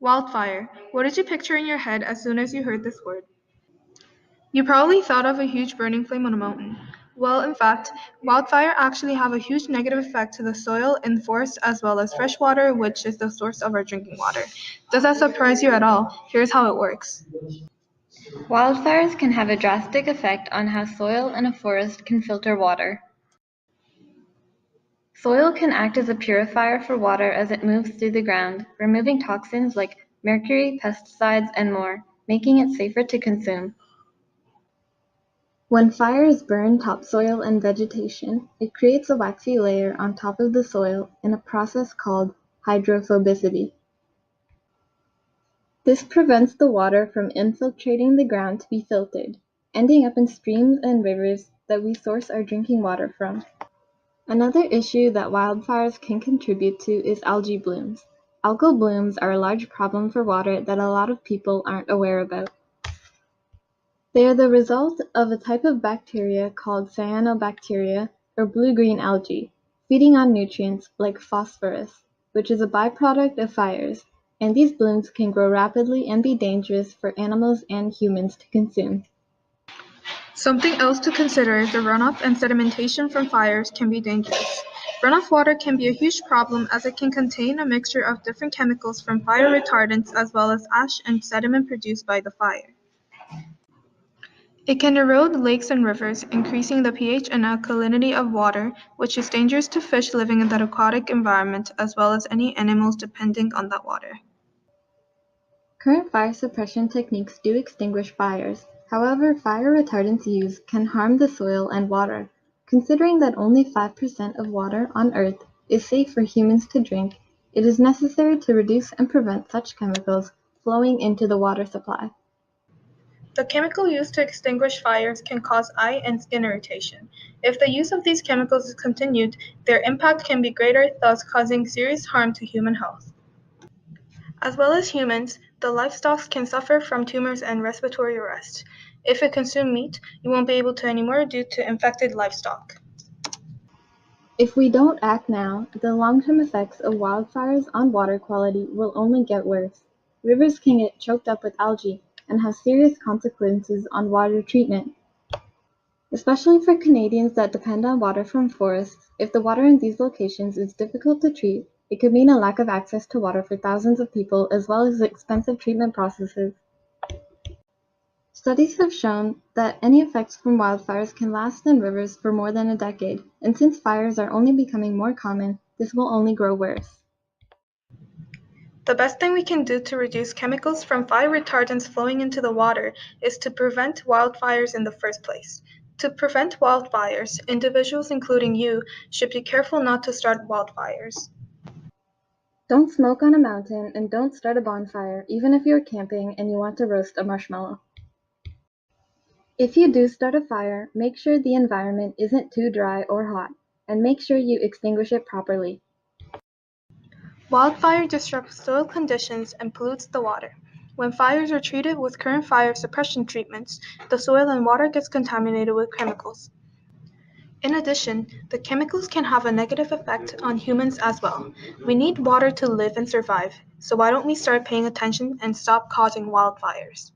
Wildfire. What did you picture in your head as soon as you heard this word? You probably thought of a huge burning flame on a mountain. Well, in fact, wildfire actually have a huge negative effect to the soil and forest as well as fresh water, which is the source of our drinking water. Does that surprise you at all? Here's how it works. Wildfires can have a drastic effect on how soil and a forest can filter water. Soil can act as a purifier for water as it moves through the ground, removing toxins like mercury, pesticides, and more, making it safer to consume. When fires burn topsoil and vegetation, it creates a waxy layer on top of the soil in a process called hydrophobicity. This prevents the water from infiltrating the ground to be filtered, ending up in streams and rivers that we source our drinking water from. Another issue that wildfires can contribute to is algae blooms. Algal blooms are a large problem for water that a lot of people aren't aware about. They are the result of a type of bacteria called cyanobacteria, or blue-green algae, feeding on nutrients like phosphorus, which is a byproduct of fires, and these blooms can grow rapidly and be dangerous for animals and humans to consume. Something else to consider is the runoff and sedimentation from fires can be dangerous. Runoff water can be a huge problem as it can contain a mixture of different chemicals from fire retardants as well as ash and sediment produced by the fire. It can erode lakes and rivers, increasing the pH and alkalinity of water, which is dangerous to fish living in that aquatic environment as well as any animals depending on that water. Current fire suppression techniques do extinguish fires. However, fire retardants used can harm the soil and water. Considering that only 5% of water on Earth is safe for humans to drink, it is necessary to reduce and prevent such chemicals flowing into the water supply. The chemical used to extinguish fires can cause eye and skin irritation. If the use of these chemicals is continued, their impact can be greater, thus causing serious harm to human health. As well as humans, the livestock can suffer from tumors and respiratory arrest. If you consume meat, you won't be able to anymore due to infected livestock. If we don't act now, the long-term effects of wildfires on water quality will only get worse. Rivers can get choked up with algae and have serious consequences on water treatment. Especially for Canadians that depend on water from forests, if the water in these locations is difficult to treat, it could mean a lack of access to water for thousands of people as well as expensive treatment processes. Studies have shown that any effects from wildfires can last in rivers for more than a decade, and since fires are only becoming more common, this will only grow worse. The best thing we can do to reduce chemicals from fire retardants flowing into the water is to prevent wildfires in the first place. To prevent wildfires, individuals, including you, should be careful not to start wildfires. Don't smoke on a mountain and don't start a bonfire, even if you're camping and you want to roast a marshmallow. If you do start a fire, make sure the environment isn't too dry or hot, and make sure you extinguish it properly. Wildfire disrupts soil conditions and pollutes the water. When fires are treated with current fire suppression treatments, the soil and water gets contaminated with chemicals. In addition, the chemicals can have a negative effect on humans as well. We need water to live and survive, so why don't we start paying attention and stop causing wildfires?